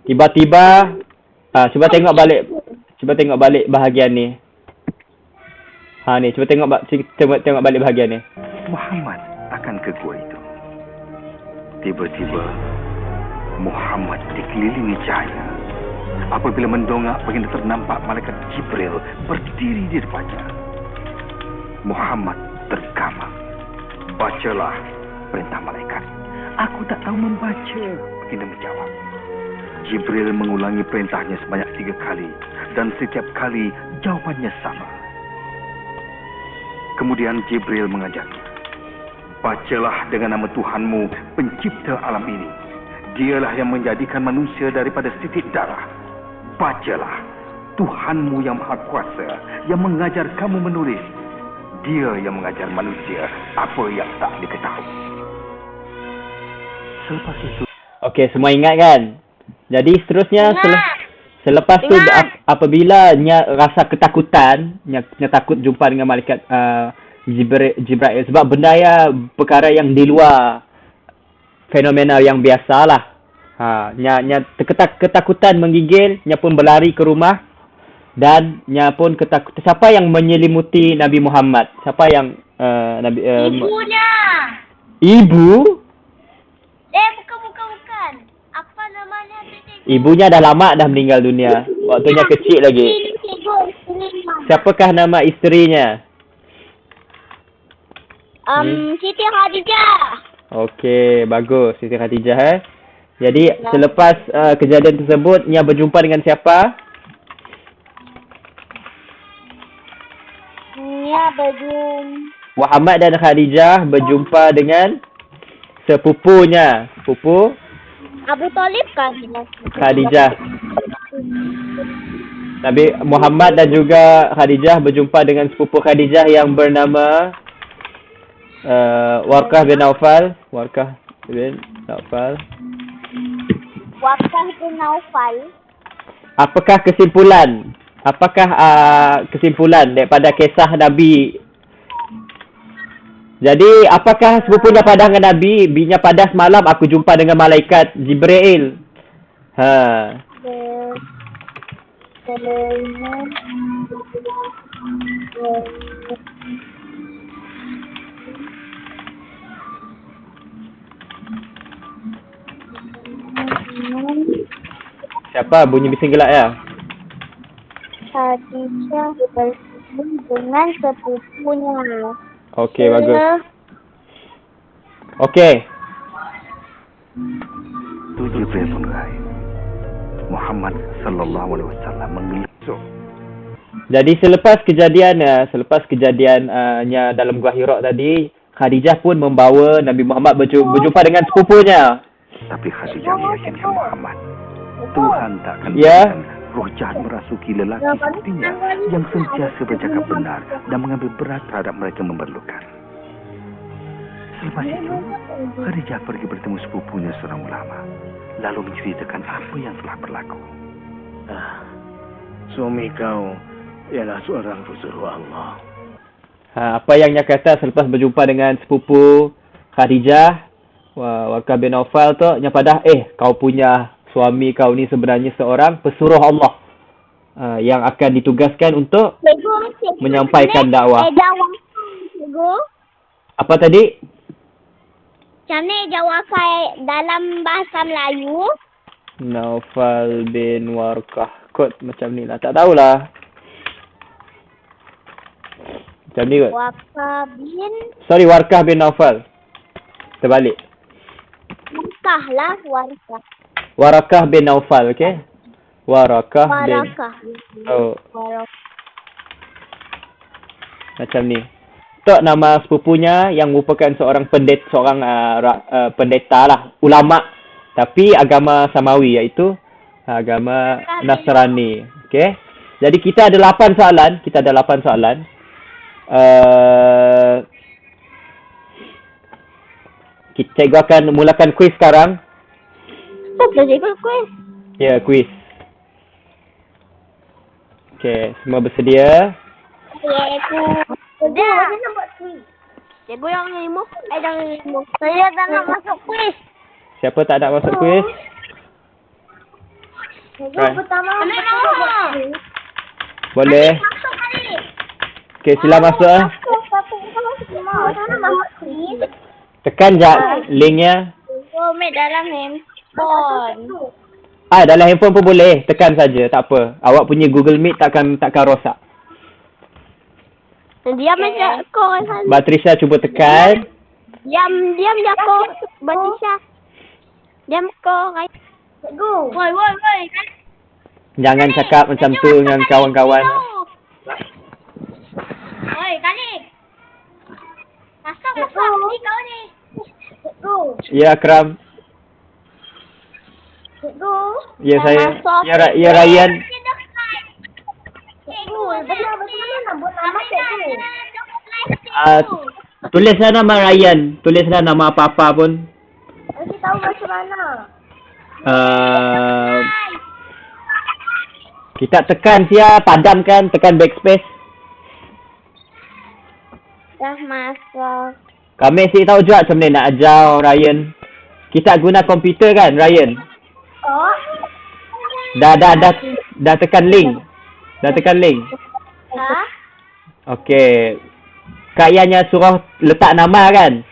Tiba-tiba, cuba tengok balik bahagian ni. Ni, cuba tengok balik bahagian ni. Muhammad akan ke gua itu. Tiba-tiba, Muhammad dikelilingi cahaya. Apabila mendongak, baginda ternampak malaikat Jibril berdiri di depannya. Muhammad tergamam. Bacalah perintah malaikat. Aku tak tahu membaca, baginda menjawab. Jibril mengulangi perintahnya sebanyak 3 kali dan setiap kali jawabannya sama. Kemudian Jibril mengajarnya, bacalah dengan nama Tuhanmu, pencipta alam ini. Dialah yang menjadikan manusia daripada setitik darah. Bacalah, Tuhanmu yang Maha Kuasa, yang mengajar kamu menulis. Dia yang mengajar manusia apa yang tak diketahui. Selepas itu... Okey, semua ingat kan? Jadi seterusnya selepas tu apabila nya rasa ketakutan, nya takut jumpa dengan malaikat Jibril sebab benda ya perkara yang di luar fenomena yang biasalah. Nya ketakutan menggigil, nya pun berlari ke rumah dan nya pun ketakutan. Siapa yang menyelimuti Nabi Muhammad? Siapa yang Ibunya. Ibu? Bukan. Apa namanya tadi? Ibunya dah lama dah meninggal dunia. Waktunya kecil lagi. Siapakah nama isterinya? Siti Khadijah. Okey, bagus. Siti Khadijah. Jadi selepas kejadian tersebut, Nya berjumpa dengan siapa? Nya Muhammad dan Khadijah berjumpa dengan sepupunya. Sepupu Abu Talib kan? Khadijah. Nabi Muhammad dan juga Khadijah berjumpa dengan sepupu Khadijah yang bernama Warqah bin Naufal. Apakah kesimpulan? Kesimpulan daripada kisah Nabi? Jadi, apakah sepupunya padah dengan Nabi? Binya padah semalam aku jumpa dengan malaikat Jibril. Siapa? Bunyi bising gelak ya? Khadijah bertemu dengan sepupunya. Okey, bagus. Okey. Itu Jibril pun gaib. Muhammad sallallahu alaihi wasallam mengeluh. Jadi selepas kejadiannya dalam Gua Hira tadi, Khadijah pun membawa Nabi Muhammad berjumpa dengan sepupunya. Tapi Khadijah meyakini Muhammad. Tuhan tak akan biarkan roh jahat merasuki lelaki sepertinya yang sentiasa bercakap benar dan mengambil berat terhadap mereka yang memerlukan. Selepas itu, Khadijah pergi bertemu sepupunya seorang ulama, lalu menceritakan apa yang telah berlaku. Suami kau ialah seorang pesuruh Allah. Apa yang Nya kata selepas berjumpa dengan sepupu Khadijah, Warqah bin Naufal tu, Nya padah, kau punya suami kau ni sebenarnya seorang pesuruh Allah yang akan ditugaskan untuk menyampaikan dakwah. Apa tadi? Macam ni jawab dalam bahasa Melayu? Naufal bin Warqah. Kot macam ni lah. Tak tahulah. Macam ni kot. Warqah bin Naufal. Terbalik. Warqah lah, Warqah. Warqah bin Naufal, okey? Warqah bin... Macam ni. Tok nama sepupunya yang merupakan seorang pendeta lah, ulama, tapi agama Samawi, iaitu agama Nasrani. Okey. Jadi kita ada 8 soalan. Cikgu akan mulakan kuis sekarang. Ya, kuis. Okey, semua bersedia? Sudah. Saya nak buat kuis. Cikgu yang 5. Jangan 5. Saya tak nak masuk kuis. Siapa tak nak masuk kuis? Cikgu pertama buat kuis. Boleh. Okey, sila masuk. Saya nak masuk kuis. Tekan je linknya. ambil dalam handphone. Dalam handphone pun boleh. Tekan saja, tak apa. Awak punya Google Meet takkan rosak. Diam aja kau kan. Batrisha cuba tekan. Diam je kau, Batrisha. Diam kau. Cikgu. Woi. Jangan cakap macam tu dengan kawan-kawan. Oi, Khalid. Masuk. Ni kau ni. Cikgu. Ya, Akram. Cikgu. Ya, saya. masuk. Ya, Ryan. Cikgu, benar-benar nak buat nama cikgu. Tulislah nama Ryan. Tulislah nama apa-apa pun. Kita tahu macam mana. Kita tekan padamkan, tekan backspace. Dah masuk. Kami sih tahu juga macam mana nak ajar Ryan. Kita guna komputer kan, Ryan? Oh. Dah tekan link. Dah tekan link. Ha? Okey. Kak Yanya suruh letak nama kan?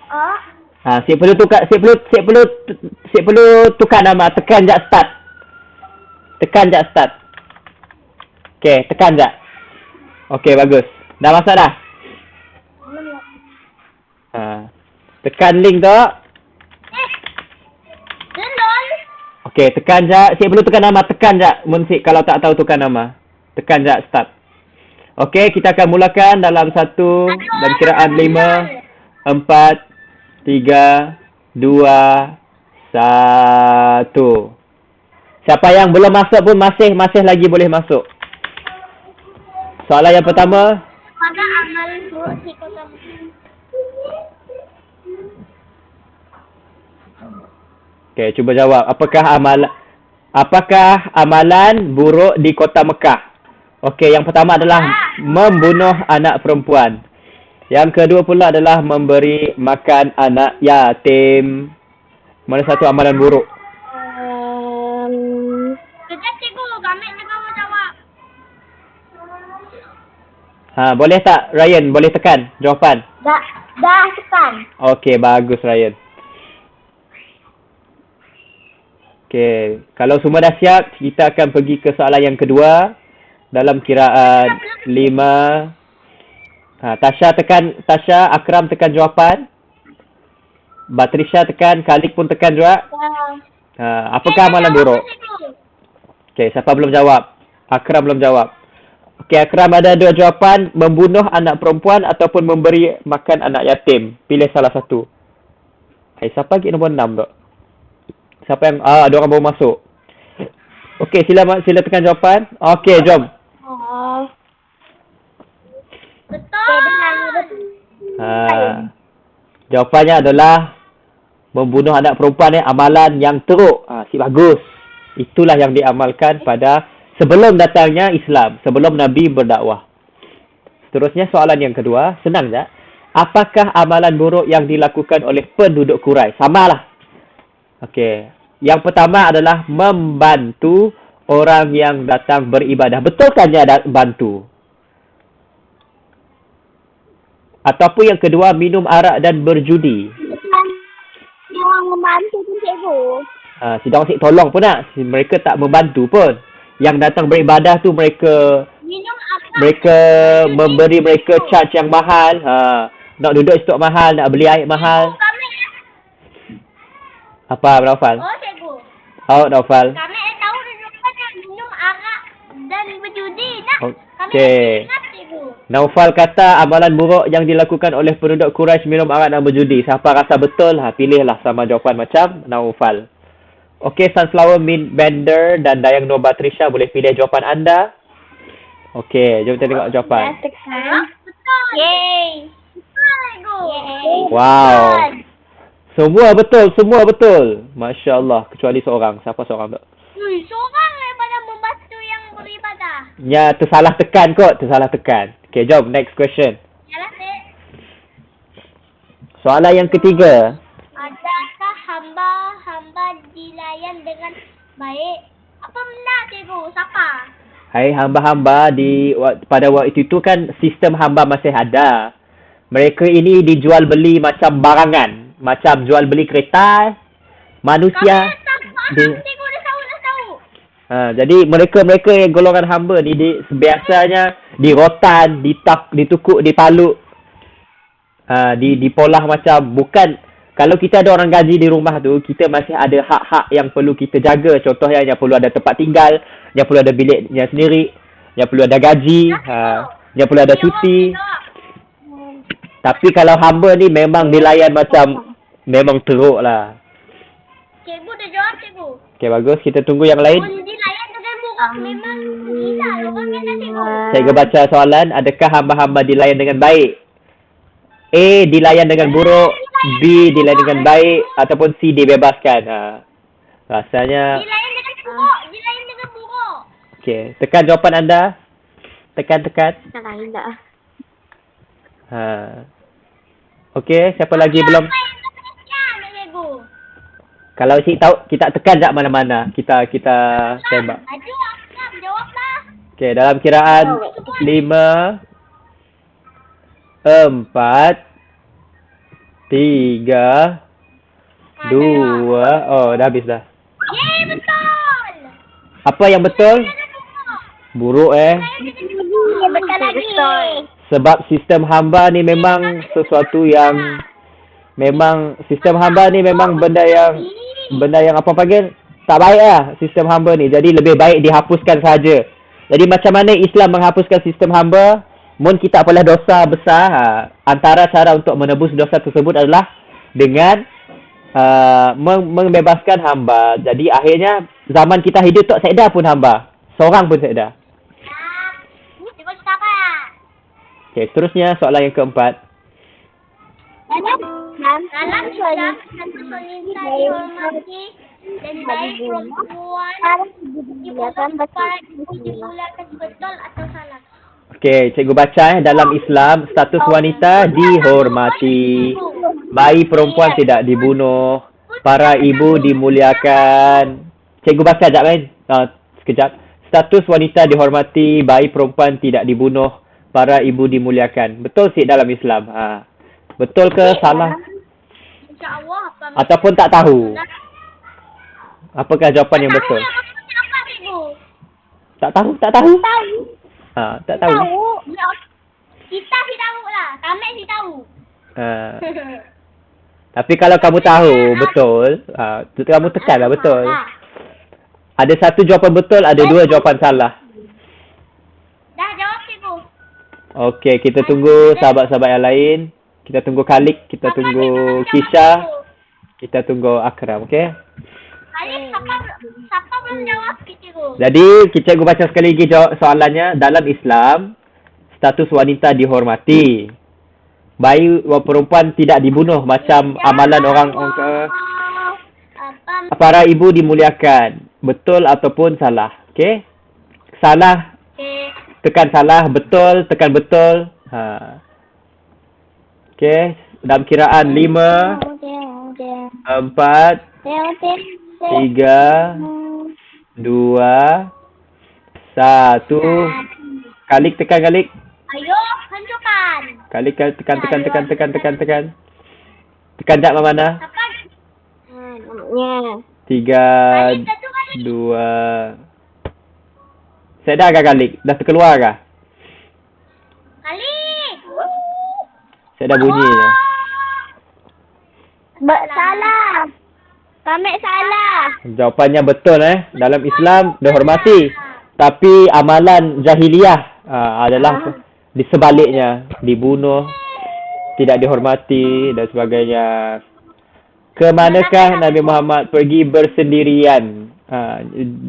Oh. Saya perlu tukar nama. Tekan je start. Okey, tekan je. Okey, bagus. Dah masuk dah? Tekan link tu. Okey, tekan je. Saya perlu tekan nama. Tekan je. Munsik kalau tak tahu tukar nama. Tekan je start. Okey, kita akan mulakan dalam 1 dan kiraan 5, 4, 3, 2, 1. Siapa yang belum masuk pun masih lagi boleh masuk. Soalan yang pertama. Pada amalan buruk si kota. Okey, cuba jawab. Apakah amalan buruk di kota Mekah? Okey, yang pertama adalah membunuh anak perempuan. Yang kedua pula adalah memberi makan anak yatim. Mana satu amalan buruk? Kejap cikgu, kami nak mau jawab. Boleh tak Ryan? Boleh tekan jawapan? Dah tekan. Okey, bagus Ryan. Okey, kalau semua dah siap, kita akan pergi ke soalan yang kedua. Dalam kiraan 5. Tasha, Akram tekan jawapan. Batrisha tekan, Khalid pun tekan juga. Apakah amalan buruk? Okey, siapa belum jawab? Akram belum jawab. Okey, Akram ada 2 jawapan. Membunuh anak perempuan ataupun memberi makan anak yatim. Pilih salah satu. Siapa lagi nombor 6 tu? Siapa yang... ada orang baru masuk. Okey, sila tekan jawapan. Okey, jom. Betul. Jawapannya adalah membunuh anak perempuan amalan yang teruk. Si bagus. Itulah yang diamalkan pada sebelum datangnya Islam, sebelum Nabi berdakwah. Seterusnya soalan yang kedua, senang tak? Apakah amalan buruk yang dilakukan oleh penduduk Quraisy? Samalah. Okey. Yang pertama adalah membantu orang yang datang beribadah. Betulkah dia bantu? Ataupun yang kedua, minum arak dan berjudi. Yang membantu pun cikgu. Sidang asyik tolong pun nak. Mereka tak membantu pun. Yang datang beribadah tu mereka memberi mereka charge yang mahal. Nak duduk stok mahal, nak beli air mahal. Apa, Naufal? Oh, cikgu. Naufal. Kami tahu rupanya minum arak dan berjudi. Okey. Naufal kata amalan buruk yang dilakukan oleh penduduk Quraisy minum arak dan berjudi. Siapa rasa betul, pilihlah sama jawapan macam Naufal. Okey, Sunflower Bender dan Dayang Nur Batrisha boleh pilih jawapan anda. Okey, jom kita tengok jawapan. Betul. Yeay. Betul. Wow. Semua betul. Masya Allah, kecuali seorang. Siapa seorang tu? Seorang daripada membantu yang beribadah. Ya, tersalah tekan kot. Okey, jom. Next question. Yalah, Cik. Soalan yang ketiga. Adakah hamba dilayan dengan baik? Apa benar, cikgu? Siapa? Hai, hamba-hamba pada waktu itu kan sistem hamba masih ada. Mereka ini dijual beli macam barangan. Macam jual beli kereta. Manusia dia, Cikgu dah tahu. jadi mereka yang golongan hamba ni biasanya di rotan, ditukuk, dipaluk, dipolah macam bukan. Kalau kita ada orang gaji di rumah tu, kita masih ada hak-hak yang perlu kita jaga. Contohnya yang perlu ada tempat tinggal, yang perlu ada biliknya sendiri, yang perlu ada gaji, yang perlu ada cuti. Tapi kalau hamba ni memang dilayan macam memang teruk lah. Cikgu dah jawab, cikgu. Okay, bagus. Kita tunggu yang lain. Dilayan dengan buruk memang gila orang kena cikgu. Cikgu baca soalan. Adakah hamba-hamba dilayan dengan baik? A. Dilayan dengan buruk. B. Dilayan dengan baik. Ataupun C. Dibebaskan. Rasanya... Dilayan dengan buruk. Okay. Tekan jawapan anda. Tekan. Lain dah. Okay. Siapa lagi belum? Cikgu. Kalau Cik tahu, kita tekan tak mana-mana. Kita tembak. Aduh, Akram, jawablah. Okay. Dalam kiraan 5... 4, 3, 2, dah habis dah. Yeay, betul. Apa yang betul? Buruk Betul lagi. Sebab sistem hamba ni memang sesuatu yang sistem hamba ni memang benda yang apa panggil? Tak baik lah sistem hamba ni. Jadi lebih baik dihapuskan saja. Jadi macam mana Islam menghapuskan sistem hamba? Mun kita apalah dosa besar, antara cara untuk menebus dosa tersebut adalah dengan membebaskan hamba. Jadi akhirnya zaman kita hidup tak seeda pun hamba. Seorang pun seeda. Cikgu cakap apa? Okay, seterusnya soalan yang keempat. Dalam Islam, satu wanita dihormati dan baik perempuan dimuliakan betul atau salah? Okey, cikgu baca dalam Islam status wanita dihormati, bayi perempuan tidak dibunuh, para ibu dimuliakan. Cikgu baca sekejap kan? Sekejap. Status wanita dihormati, bayi perempuan tidak dibunuh, para ibu dimuliakan. Betul sih dalam Islam. Betul ke salah? InsyaAllah. Ataupun tak tahu? Apakah jawapan yang betul? Tak tahu? Tak tahu? Tak tahu. Kita sih tahu lah. Kami sih tahu. Tapi kalau kamu tahu betul, kamu tekanlah betul. Ada satu jawapan betul, ada dua jawapan salah. Dah jawab cikgu. Okey, kita tunggu sahabat-sahabat yang lain. Kita tunggu Khalik, kita tunggu Kisha, kita tunggu Akram, okey? Khalid, siapa belum jawab cikgu? Jadi, cikgu baca sekali lagi soalannya. Dalam Islam, status wanita dihormati. Bayi perempuan tidak dibunuh macam amalan orang para ibu dimuliakan. Betul ataupun salah? Okey? Salah. Tekan salah, betul, tekan betul. Okey, dalam kiraan 5 4 3 2 1. Kalik tekan kalik. Ayo, hancurkan. Kalik tekan. Tekan tak mana? Namanya. 3 2. Saya dah agak kalik. Dah terkeluar kah? Kalik. Saya dah bunyi je. Salah. Kami salah. Jawapannya betul Dalam Islam dihormati. Tapi amalan jahiliyah adalah di sebaliknya. Dibunuh, tidak dihormati dan sebagainya. Kemanakah Nabi Muhammad pergi bersendirian?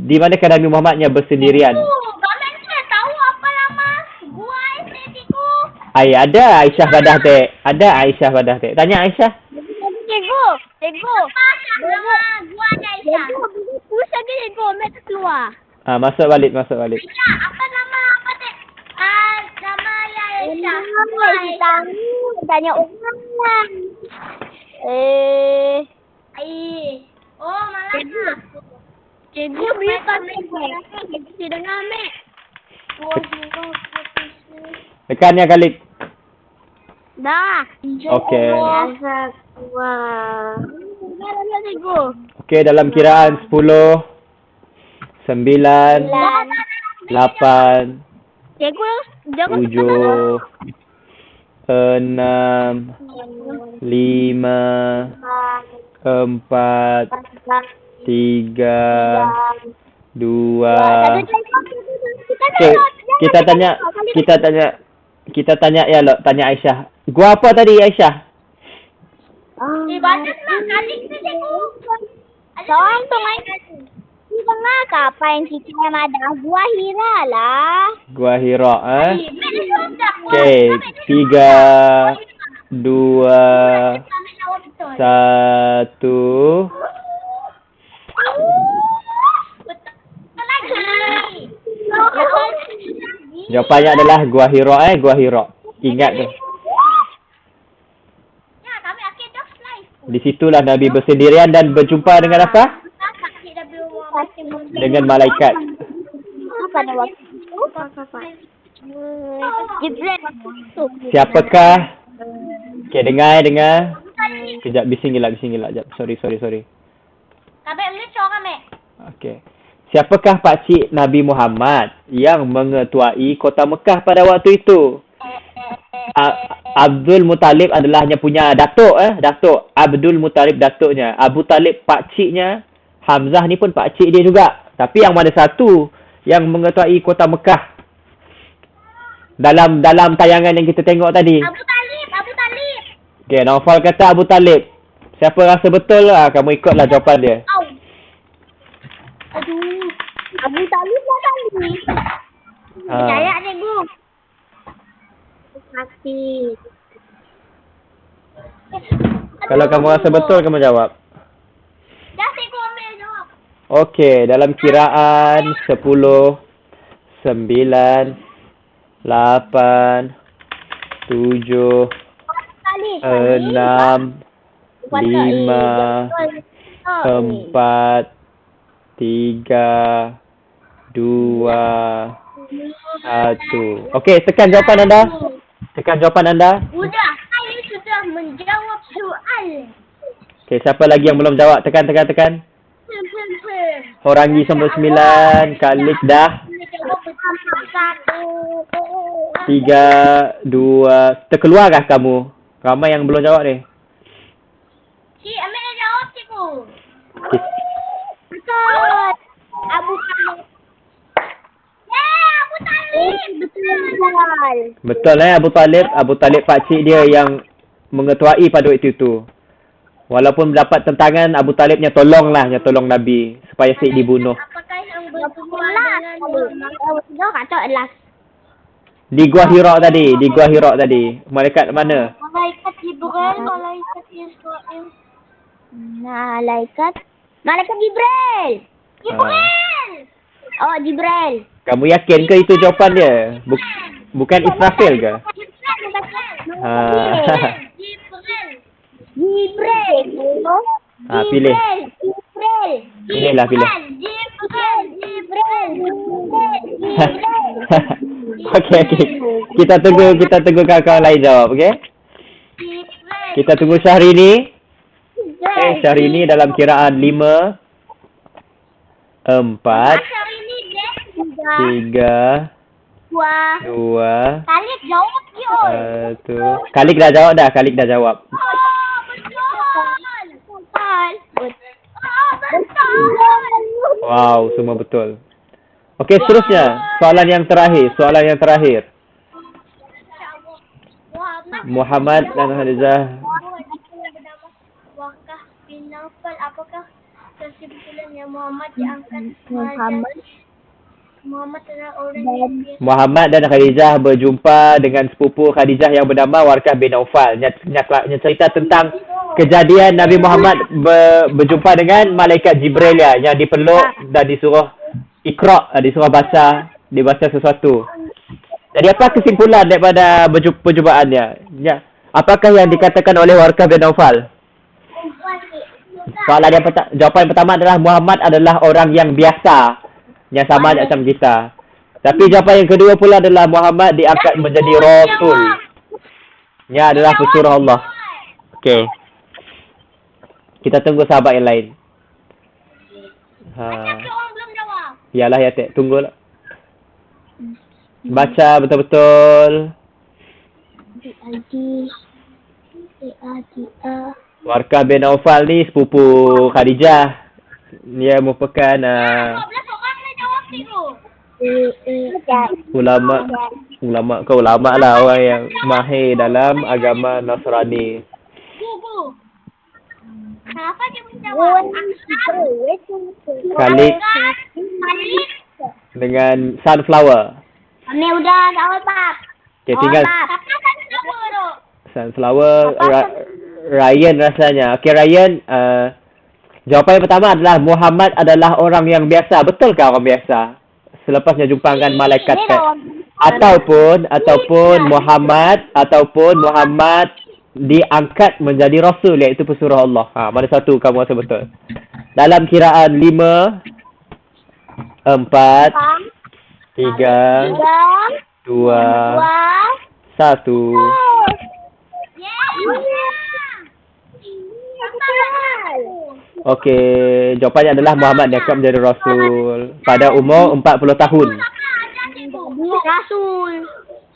Di manakah Nabi Muhammadnya bersendirian? Kami tidak tahu apa nama gua estetiku. Ada Aisyah Badah Tek. Ada Aisyah Badah Tek. Tanya Aisyah. Cikgu. Nama gua ada Aisyah. Pusat dia cikgu, mereka keluar. Masuk balik. Aisyah, apa nama apa dek? Nama Aisyah. Tanya orang. Oh, malah. Cikgu beri pasal. Cikgu dengar, Mek. Tekannya kali. Dah. Okey. Wah. Okey, dalam kiraan 10, 9, 8, Cikgu, jangan 7, 6, 5, 4, 3, 2. Okey, kita tanya ya lo, tanya Aisyah. Gua apa tadi Aisyah? Baca senang kali tu cikgu. Seorang pemain di tengah kapan kita yang ada Gua Hira lah. Gua Hira Okey, 3, 2, 1. Jawapannya adalah Gua Hira Gua Hira. Ingat tu. Di situlah Nabi bersendirian dan berjumpa dengan apa? Dengan malaikat. Pada waktu itu, Jibril. Siapakah? Okey, dengar. Kejap, bising gelap. Jap. Sorry. Kami melecor kami. Okey. Siapakah pakcik Nabi Muhammad yang mengetuai kota Mekah pada waktu itu? Abdul Muttalib adalah hanya punya datuk. Abdul Muttalib datuknya. Abu Talib pakciknya. Hamzah ni pun pakcik dia juga. Tapi yang mana satu yang mengetuai kota Mekah? Dalam tayangan yang kita tengok tadi. Abu Talib. Okey, Naufal kata Abu Talib. Siapa rasa betul lah, kamu ikutlah jawapan dia. Aduh. Abu Talib lah tadi. Percaya cikgu. Sakit. Kalau kamu rasa betul, kamu jawab. Dah cikgu ambil jawab. Okey, dalam kiraan 10, 9, 8, 7, 6, 5, 4, 3, 2, 1. Okey, tekan jawapan anda. Sudah, saya sudah menjawab soal. Okey, siapa lagi yang belum jawab? Tekan. Horangi nombor 9, Khalid dah. 3, 2. Terkeluarkah kamu? Ramai yang belum jawab ni. Cik, ambil dia jawab cikgu. Okay. Betul. Abu Talib. Abu Talib. Betul Abu Talib pakcik dia yang mengetuai pada waktu itu. Walaupun mendapat tentangan, Abu Talibnya tolong Nabi supaya Syed dibunuh. Apakah yang berhubungan dengan Muhammad? Kata adalah Di Gua Hira tadi. Malaikat mana? Malaikat Jibril, Malaikat Israel. Malaikat Jibril. Oh, Jibril. Kamu yakin ke itu jawapan dia? Bukan Israfil ke? Jibril. Pilih. Pilih. Okey. Kita tunggu kawan-kawan lain jawab, okey? Kita tunggu Syahrini. Syahrini dalam kiraan 5, 4, 3, 2, Khalid jawab dia. 1. Khalid dah jawab. Betul. Wow, semua betul. Okey, seterusnya. Soalan yang terakhir. Muhammad dan Khadijah. Wakah bin Naufal, apakah kesimpulannya Muhammad diangkat Muhammad adalah orang yang biasa. Muhammad dan Khadijah berjumpa dengan sepupu Khadijah yang bernama Warqah bin Naufal. Cerita tentang kejadian Nabi Muhammad berjumpa dengan malaikat Jibril yang dipeluk dan disuruh Iqra', disuruh dibaca sesuatu. Jadi apa kesimpulan daripada perjumpaannya? Ya. Apakah yang dikatakan oleh Warqah bin Naufal? Jawapan pertama adalah Muhammad adalah orang yang biasa, yang sama macam kita. Tapi jawapan yang kedua pula adalah Muhammad diangkat menjadi Rasul. Nya adalah pesuruh Allah. Okey. Kita tunggu sahabat yang lain. Tapi orang belum jawab. Yalah ya, Tek. Tunggulah. Baca betul-betul. Warkah bin Naufal ni sepupu Khadijah. Dia merupakan 12 orang dah jawab tu. ulama lah, orang yang mahir dalam agama Nasrani. Kenapa dia menjawab? Khalid dengan sunflower. Kami udah jawab, Pak. Okay, tinggal Siapa sunflower tu? sunflower. Ryan rasanya. Okay, Ryan. Jawapan yang pertama adalah Muhammad adalah orang yang biasa. Betulkah orang biasa? Selepasnya jumpakan malaikat. Ataupun Muhammad diangkat menjadi rasul, iaitu pesuruh Allah. Mana satu kamu rasa betul? Dalam kiraan 5 4 3 2 1. Okey, jawapannya adalah Muhammad diangkat menjadi rasul pada umur 40 tahun. Rasul.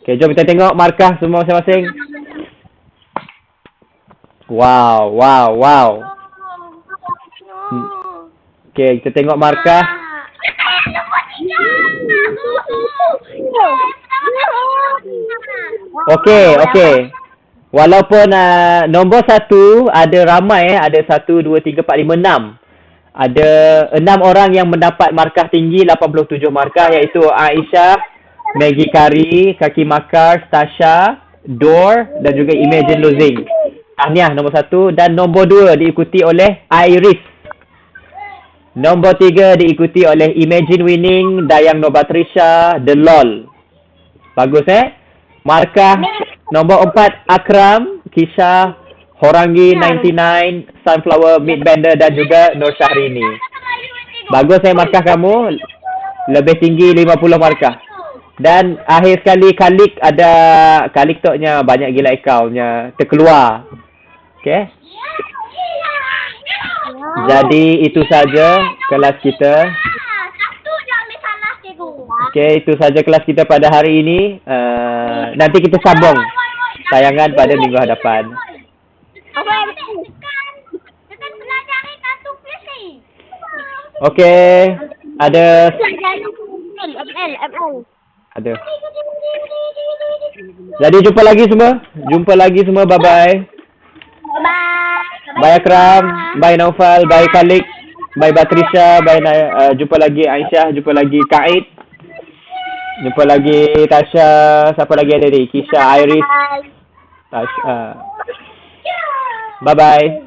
Okey, jom kita tengok markah semua masing-masing. Wow. Okey, kita tengok markah. Okey. Walaupun nombor 1 ada ramai, ada 1, 2, 3, 4, 5, 6. Ada 6 orang yang mendapat markah tinggi, 87 markah, iaitu Aisyah, Maggie Kari, Kaki Makar, Tasha, Dor dan juga Imagine Losing. Tahniah nombor 1, dan nombor 2 diikuti oleh Iris. Nombor 3 diikuti oleh Imagine Winning, Dayang Nobatrisha, The LOL. Bagus Markah nombor 4 Akram, Kisha, Horangi 99, Sunflower, Midbender dan juga Nur Syahrini. Bagus markah kamu. Lebih tinggi 50 markah. Dan akhir sekali Kalik toknya banyak gila akaunnya terkeluar. Okey. Jadi itu saja kelas kita. Okey, itu saja kelas kita pada hari ini. Nanti kita sambung tayangan pada minggu hadapan. Okey, ada. Jadi jumpa lagi semua. Bye-bye. Bye Akram, bye Naufal, bye Khalid, bye Batrisha, bye jumpa lagi Aisyah, jumpa lagi Kaid, jumpa lagi Tasha, siapa lagi ada ni? Kisha, Iris, Tasha. Bye bye.